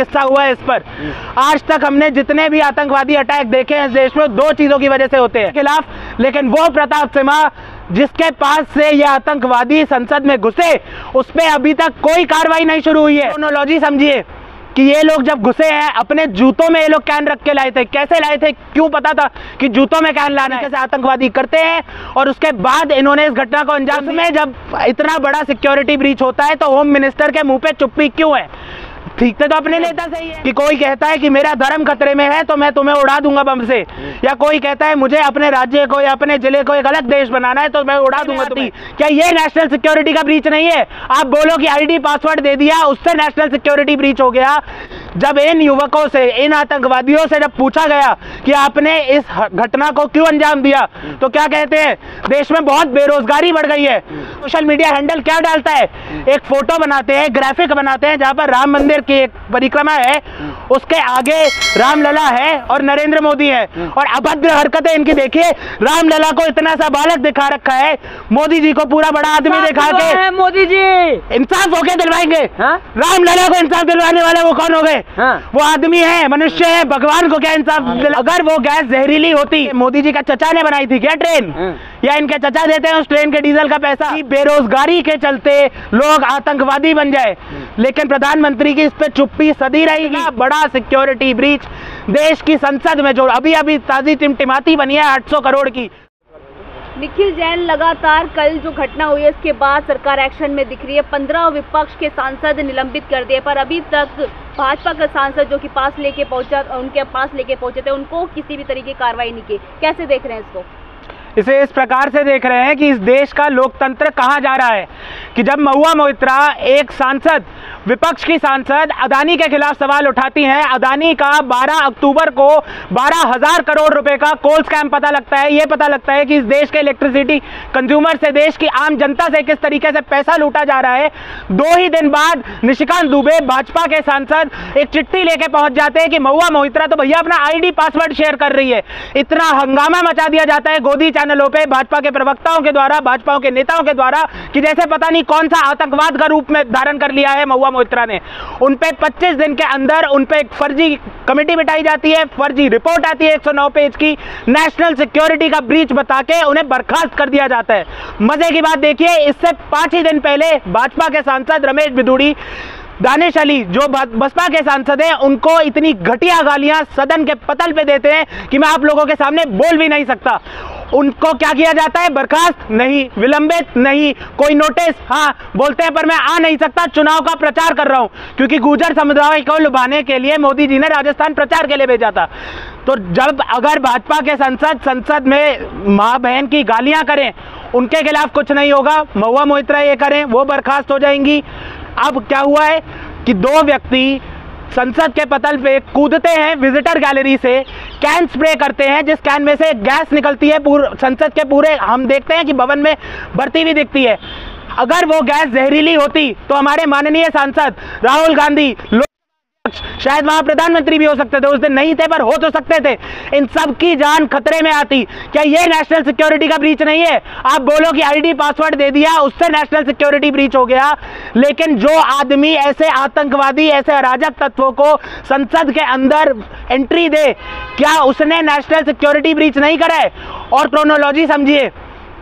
किस्सा हुआ है इस पर। आज तक हमने जितने भी आतंकवादी अटैक देखे हैं इस देश में, दो चीजों की वजह से होते हैं खिलाफ, लेकिन वो प्रताप सिम्हा जिसके पास से ये आतंकवादी संसद में घुसे उस पर अभी तक कोई कार्रवाई नहीं शुरू हुई है। क्रोनोलॉजी समझिए कि ये लोग जब घुसे हैं अपने जूतों में ये लोग कैन रख के लाए थे। कैसे लाए थे, क्यों पता था कि जूतों में कैन लाना है? कैसे आतंकवादी करते हैं और उसके बाद इन्होंने इस घटना को अंजाम दिया। में जब इतना बड़ा सिक्योरिटी ब्रीच होता है तो होम मिनिस्टर के मुंह पे चुप्पी क्यों है? ठीक तो अपने नेता सही है कि कोई कहता है कि मेरा धर्म खतरे में है तो मैं तुम्हें उड़ा दूंगा बम से, या कोई कहता है मुझे अपने राज्य को या अपने जिले को एक अलग देश बनाना है तो मैं उड़ा दूंगा तुम्हें। क्या ये नेशनल सिक्योरिटी का ब्रीच नहीं है? आप बोलो कि आईडी पासवर्ड दे दिया उससे नेशनल सिक्योरिटी ब्रीच हो गया। जब इन युवकों से, इन आतंकवादियों से जब पूछा गया कि आपने इस घटना को क्यों अंजाम दिया तो क्या कहते हैं, देश में बहुत बेरोजगारी बढ़ गई है। सोशल मीडिया हैंडल क्या डालता है, एक फोटो बनाते हैं, ग्राफिक बनाते हैं जहां पर राम मंदिर की एक परिक्रमा है, उसके आगे रामलला है और नरेंद्र मोदी है, और अभद्र हरकतें इनकी देखिए। रामलला को इतना सा बालक दिखा रखा है, मोदी जी को पूरा बड़ा आदमी दिखा के मोदी जी इंसाफ होके दिलवाएंगे। रामलला को इंसाफ दिलवाने वाले वो कौन हो गए? वो आदमी है, मनुष्य है, भगवान को क्या इंसाफ? अगर वो गैस जहरीली होती, मोदी जी का चचा ने बनाई थी क्या ट्रेन, या इनके चचा देते हैं उस ट्रेन के डीजल का पैसा? बेरोजगारी के चलते लोग आतंकवादी बन जाए, लेकिन प्रधानमंत्री की इस पे चुप्पी सदी रहेगी। बड़ा सिक्योरिटी ब्रीच देश की संसद में जो अभी अभी ताजी टिमटिमाती बनी है 800 करोड़ की। निखिल जैन लगातार कल जो घटना हुई है उसके बाद सरकार एक्शन में दिख रही है। 15 विपक्ष के सांसद निलंबित कर दिए, पर अभी तक भाजपा का सांसद जो कि उनके पास लेके पहुंचे थे उनको किसी भी तरीके की कार्रवाई नहीं की। कैसे देख रहे हैं इसको? इसे इस प्रकार से देख रहे हैं कि इस देश का लोकतंत्र कहां जा रहा है कि जब महुआ मोइत्रा एक सांसद, विपक्ष की सांसद अदानी के खिलाफ सवाल उठाती हैं, अदानी का 12 अक्टूबर को 12,000 करोड़ रुपए का कोल स्कैम पता लगता है। ये पता लगता है कि इस देश के इलेक्ट्रिसिटी कंज्यूमर से, देश की आम जनता से किस तरीके से पैसा लूटा जा रहा है। 2 ही दिन बाद निशिकांत दुबे भाजपा के सांसद एक चिट्ठी लेके पहुंच जाते हैं कि महुआ मोइत्रा तो भैया अपना आईडी पासवर्ड शेयर कर रही है। इतना हंगामा मचा दिया जाता है गोदी चैनलों पे भाजपा के प्रवक्ताओं के द्वारा, भाजपा के नेताओं के द्वारा कि जैसे पता नहीं कौन सा आतंकवाद का रूप में धारण कर लिया है महुआ मोइत्रा ने। उन पे 25 दिन के अंदर उन पे एक फर्जी कमेटी बिठाई जाती है, फर्जी रिपोर्ट आती है 109 पेज की, नेशनल सिक्योरिटी का ब्रीच बता के उन्हें बर्खास्त कर दिया जाता है। मजे की बात देखिए, इससे 5 ही दिन पहले भाजपा के सांसद रमेश बिधूड़ी, दानिश अली जो बसपा के सांसद हैं, उनको इतनी घटिया गालियां सदन के पतल पे देते हैं कि मैं आप लोगों के सामने बोल भी नहीं सकता। उनको क्या किया जाता है? बर्खास्त नहीं, विलंबित नहीं, कोई नोटिस, हाँ बोलते हैं पर मैं आ नहीं सकता, चुनाव का प्रचार कर रहा हूं, क्योंकि गुर्जर समुदाय को लुभाने के लिए मोदी जी ने राजस्थान प्रचार के लिए भेजा था। तो जब अगर भाजपा के संसद में माँ बहन की गालियां करें, उनके खिलाफ कुछ नहीं होगा, महुआ मोइत्रा ये करें वो बर्खास्त हो जाएंगी। अब क्या हुआ है कि 2 व्यक्ति संसद के पतल पे कूदते हैं, विजिटर गैलरी से कैन स्प्रे करते हैं, जिस कैन में से गैस निकलती है संसद के पूरे, हम देखते हैं कि भवन में बढ़ती हुई दिखती है। अगर वो गैस जहरीली होती तो हमारे माननीय सांसद राहुल गांधी, शायद वहां प्रधानमंत्री भी हो सकते थे, उस दिन नहीं थे पर हो तो सकते थे, इन सब की जान खतरे में आती। क्या ये नेशनल सिक्योरिटी का ब्रीच नहीं है? आप बोलो कि आईडी पासवर्ड दे दिया उससे नेशनल सिक्योरिटी ब्रीच हो गया, लेकिन जो आदमी ऐसे आतंकवादी, ऐसे अराजक तत्वों को संसद के अंदर एंट्री दे, क्या उसने नेशनल सिक्योरिटी ब्रीच नहीं करा है? और क्रोनोलॉजी समझिए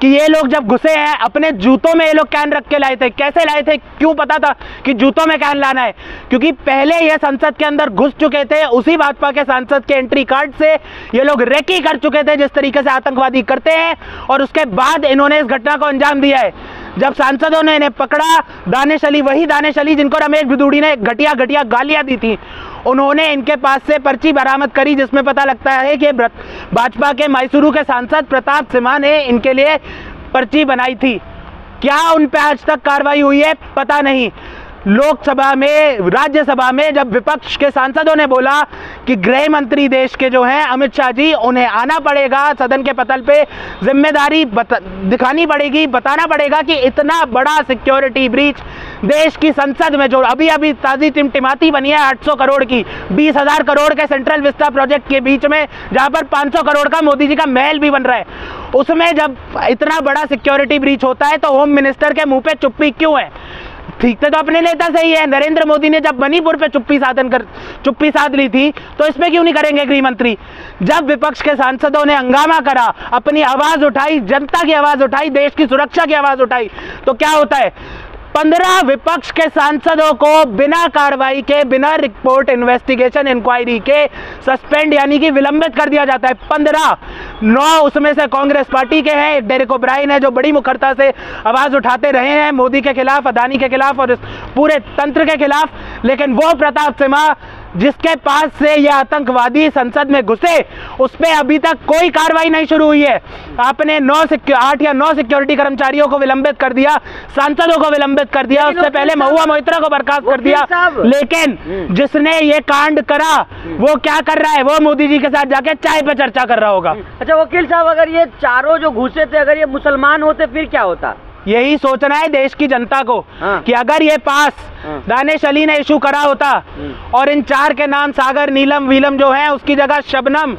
कि ये लोग जब घुसे हैं अपने जूतों में ये लोग कैन रख के लाए थे। कैसे लाए थे, क्यों पता था कि जूतों में कैन लाना है? क्योंकि पहले ये संसद के अंदर घुस चुके थे, उसी भाजपा के सांसद के एंट्री कार्ड से ये लोग रेकी कर चुके थे जिस तरीके से आतंकवादी करते हैं, और उसके बाद इन्होंने इस घटना को अंजाम दिया है। जब सांसदों ने इन्हें पकड़ा, दानिश अली, वही दानिश अली जिनको रमेश बिधूड़ी ने घटिया घटिया गालियां दी थी, उन्होंने इनके पास से पर्ची बरामद करी जिसमें पता लगता है कि भाजपा के मैसूरू के सांसद प्रताप सिम्हा ने इनके लिए पर्ची बनाई थी। क्या उन पे आज तक कार्रवाई हुई है? पता नहीं। लोकसभा में, राज्यसभा में जब विपक्ष के सांसदों ने बोला कि गृह मंत्री देश के जो हैं अमित शाह जी, उन्हें आना पड़ेगा सदन के पतल पे, जिम्मेदारी दिखानी पड़ेगी, बताना पड़ेगा कि इतना बड़ा सिक्योरिटी ब्रीच देश की संसद में जो अभी अभी ताजी टिमटिमाती बनी है 800 करोड़ की, 20,000 करोड़ के सेंट्रल विस्टा प्रोजेक्ट के बीच में, जहां पर 500 करोड़ का मोदी जी का महल भी बन रहा है, उसमें जब इतना बड़ा सिक्योरिटी ब्रीच होता है तो होम मिनिस्टर के मुंह पे चुप्पी क्यों है? ठीक तो अपने नेता सही है। नरेंद्र मोदी ने जब मणिपुर पे चुप्पी साध ली थी, तो इसमें क्यों नहीं करेंगे गृह मंत्री? जब विपक्ष के सांसदों ने हंगामा करा, अपनी आवाज उठाई, जनता की आवाज उठाई, देश की सुरक्षा की आवाज उठाई, तो क्या होता है? 15 विपक्ष के सांसदों को बिना कार्रवाई के, बिना रिपोर्ट इन्वेस्टिगेशन इंक्वायरी के सस्पेंड यानी कि विलंबित कर दिया जाता है। 15, 9 उसमें से कांग्रेस पार्टी के हैं। एक डेरेक ओब्रायन है जो बड़ी मुखरता से आवाज उठाते रहे हैं मोदी के खिलाफ, अदानी के खिलाफ और इस पूरे तंत्र के खिलाफ। लेकिन वो प्रताप सिम्हा जिसके पास से ये आतंकवादी संसद में घुसे, उस पर अभी तक कोई कार्रवाई नहीं शुरू हुई है। आपने 8 या 9 सिक्योरिटी कर्मचारियों को विलंबित कर दिया, सांसदों को विलंबित कर दिया, उससे पहले महुआ मोइत्रा को बर्खास्त कर दिया। लेकिन जिसने ये कांड करा वो क्या कर रहा है? वो मोदी जी के साथ जाके चाय पे चर्चा कर रहा होगा। अच्छा वकील साहब, अगर ये चारों जो घुसे थे अगर ये मुसलमान होते फिर क्या होता? यही सोचना है देश की जनता को कि अगर ये पास दानिश अली ने इशू करा होता और इन 4 के नाम सागर, नीलम, वीलम जो हैं उसकी जगह शबनम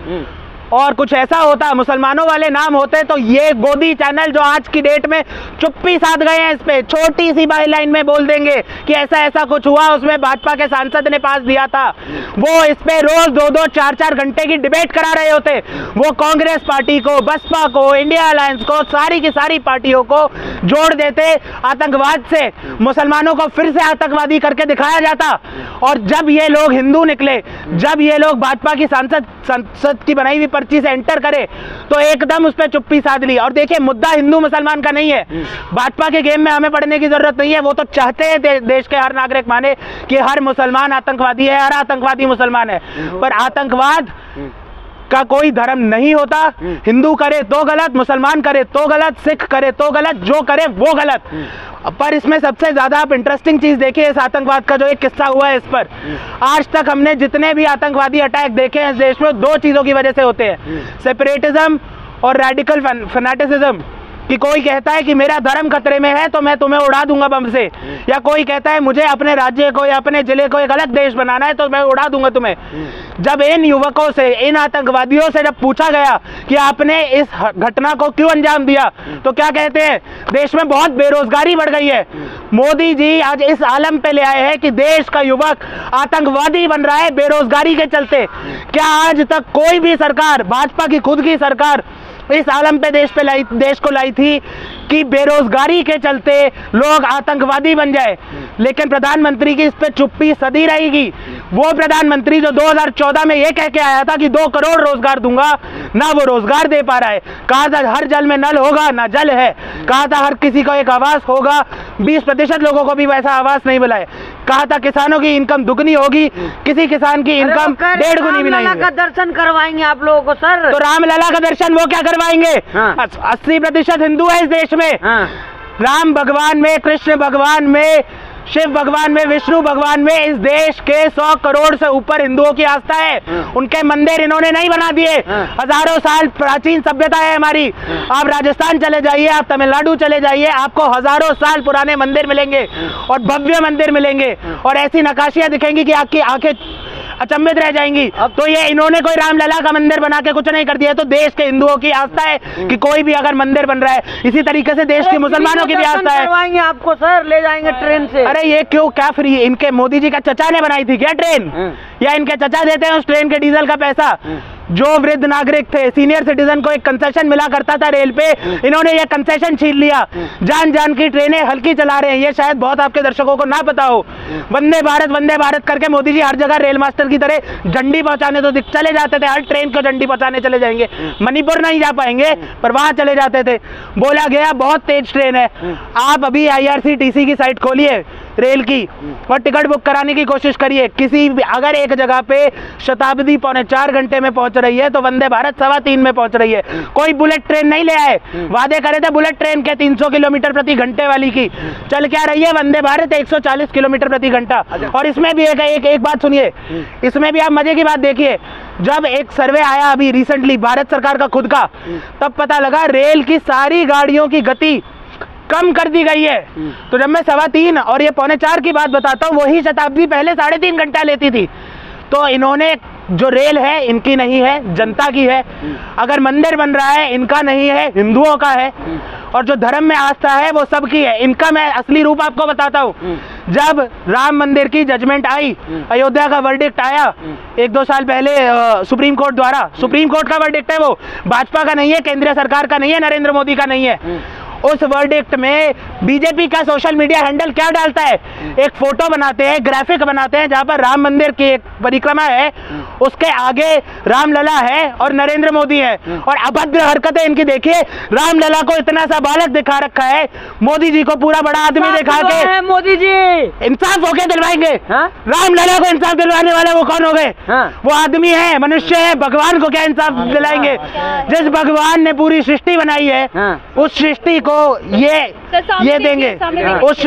और कुछ ऐसा होता, मुसलमानों वाले नाम होते, तो ये गोदी चैनल जो आज की डेट में चुप्पी साध गए हैं, इस पे छोटी सी बाईलाइन में बोल देंगे कि ऐसा ऐसा कुछ हुआ, उसमें भाजपा के सांसद ने पास दिया था, वो इस पे रोज 2-2, 4-4 घंटे की डिबेट करा रहे होते। वो कांग्रेस पार्टी को, बसपा को, इंडिया अलायंस को, सारी की सारी पार्टियों को जोड़ देते। आतंकवाद से मुसलमानों को फिर से आतंकवादी करके दिखाया जाता। और जब ये लोग हिंदू निकले, जब ये लोग भाजपा की संसद की बनाई हुई पर्ची से एंटर करे, तो एकदम उस पर चुप्पी साध ली। और देखिए, मुद्दा हिंदू मुसलमान का नहीं है, भाजपा के गेम में हमें पढ़ने की जरूरत नहीं है। वो तो चाहते हैं देश के हर नागरिक माने कि हर मुसलमान आतंकवादी है, हर आतंकवादी मुसलमान है। पर आतंकवाद का कोई धर्म नहीं होता। हिंदू करे तो गलत, मुसलमान करे तो गलत, सिख करे तो गलत, जो करे वो गलत। पर इसमें सबसे ज्यादा आप इंटरेस्टिंग चीज देखिए, इस आतंकवाद का जो एक किस्सा हुआ है, इस पर आज तक हमने जितने भी आतंकवादी अटैक देखे हैं इस देश में, 2 चीजों की वजह से होते हैं, सेपरेटिज्म और रेडिकल फैनेटिसिज्म। कि कोई कहता है कि मेरा धर्म खतरे में है तो मैं तुम्हें उड़ा दूंगा बम से, या कोई कहता है मुझे अपने राज्य को या अपने जिले को एक अलग देश बनाना है तो मैं उड़ा दूंगा तुम्हें। जब इन युवकों से, इन आतंकवादियों से जब पूछा गया कि आपने इस घटना को क्यों अंजाम दिया, तो क्या कहते हैं? देश में बहुत बेरोजगारी बढ़ गई है। मोदी जी आज इस आलम पे ले आए हैं कि देश का युवक आतंकवादी बन रहा है बेरोजगारी के चलते। क्या आज तक कोई भी सरकार, भाजपा की खुद की सरकार, इस आलम पे देश को लाई थी कि बेरोजगारी के चलते लोग आतंकवादी बन जाए? लेकिन प्रधानमंत्री की इस पे चुप्पी सदी रहेगी। वो प्रधानमंत्री जो 2014 में ये कह के आया था कि 2 करोड़ रोजगार दूंगा, ना वो रोजगार दे पा रहा है। कहा था हर जल में नल होगा, ना जल है। कहा था हर किसी को एक आवास होगा, 20% लोगों को भी वैसा आवास नहीं मिला है। कहा था किसानों की इनकम दुगनी होगी, किसी किसान की इनकम 1.5 गुनी भी नहीं है। का दर्शन करवाएंगे आप लोगों को सर? तो रामलला का दर्शन वो क्या करवाएंगे? 80% हिंदू है इस देश में। राम भगवान में, कृष्ण भगवान में, शिव भगवान में, विष्णु भगवान में इस देश के 100 करोड़ से ऊपर हिंदुओं की आस्था है। उनके मंदिर इन्होंने नहीं बना दिए। हजारों साल प्राचीन सभ्यता है हमारी। आप राजस्थान चले जाइए, आप तमिलनाडु चले जाइए, आपको हजारों साल पुराने मंदिर मिलेंगे और भव्य मंदिर मिलेंगे और ऐसी नक्काशियां दिखेंगी कि आपकी आंखें अचंभित रह जाएंगी। तो ये इन्होंने कोई रामलला का मंदिर बना के कुछ नहीं कर दिया। तो देश के हिंदुओं की आस्था है कि कोई भी अगर मंदिर बन रहा है, इसी तरीके से देश के मुसलमानों की भी आस्था है। करवाएंगे आपको सर, ले जाएंगे ट्रेन से। अरे ये क्यों, क्या फ्री? इनके मोदी जी का चचा ने बनाई थी क्या ट्रेन? या इनके चचा देते हैं उस ट्रेन के डीजल का पैसा? जो वृद्ध नागरिक थे, सीनियर सिटीजन को एक कंसेशन मिला करता था रेल पे, इन्होंने ये कंसेशन छीन लिया। जान जान की ट्रेनें हल्की चला रहे हैं। ये शायद बहुत आपके दर्शकों को ना पता हो। वंदे भारत करके मोदी जी हर जगह रेल मास्टर की तरह झंडी पहुंचाने तो चले जाते थे। हर ट्रेन को झंडी पहुंचाने चले जाएंगे। मणिपुर नहीं जा पाएंगे पर वहां चले जाते थे। बोला गया बहुत तेज ट्रेन है। आप अभी IRCTC की साइट खोलिए रेल की और टिकट बुक कराने की कोशिश करिए। किसी भी अगर एक जगह पे शताब्दी 3.25 घंटे में पहुंच रही है तो वंदे भारत 3.25 में पहुंच रही है। कोई बुलेट ट्रेन नहीं ले आए। वादे करे थे बुलेट ट्रेन के 300 किलोमीटर प्रति घंटे वाली की, चल क्या रही है वंदे भारत 140 किलोमीटर प्रति घंटा। और इसमें भी एक बात सुनिए, इसमें भी आप मजे की बात देखिए। जब एक सर्वे आया अभी रिसेंटली भारत सरकार का खुद का, तब पता लगा रेल की सारी गाड़ियों की गति कम कर दी गई है। तो जब मैं 3.25 और ये 3.25 की बात बताता हूँ, वही शताब्दी पहले 3.5 घंटा लेती थी। तो इन्होंने जो रेल है इनकी नहीं है, जनता की है। अगर मंदिर बन रहा है इनका नहीं है, हिंदुओं का है। और जो धर्म में आस्था है वो सबकी है। इनका मैं असली रूप आपको बताता हूँ। जब राम मंदिर की जजमेंट आई, अयोध्या का वर्डिक्ट आया 1-2 साल पहले सुप्रीम कोर्ट द्वारा, सुप्रीम कोर्ट का वर्डिक्ट है, वो भाजपा का नहीं है, केंद्रीय सरकार का नहीं है, नरेंद्र मोदी का नहीं है। उस वर्डिक्ट में बीजेपी का सोशल मीडिया हैंडल क्या डालता है, एक फोटो बनाते हैं, ग्राफिक बनाते हैं जहां पर राम मंदिर की एक परिक्रमा है, उसके आगे रामलला है और नरेंद्र मोदी है। और अभद्र हरकतें इनकी देखिए, रामलला को इतना सा बालक दिखा रखा है, मोदी जी को पूरा बड़ा आदमी दिखा के मोदी जी इंसाफ होके दिलवाएंगे। हाँ? रामलला को इंसाफ दिलवाने वाले वो कौन हो गए? हाँ? वो आदमी है, मनुष्य है, भगवान को क्या इंसाफ दिलाएंगे? जिस भगवान ने पूरी सृष्टि बनाई है, हाँ। उस सृष्टि को ये देंगे। उस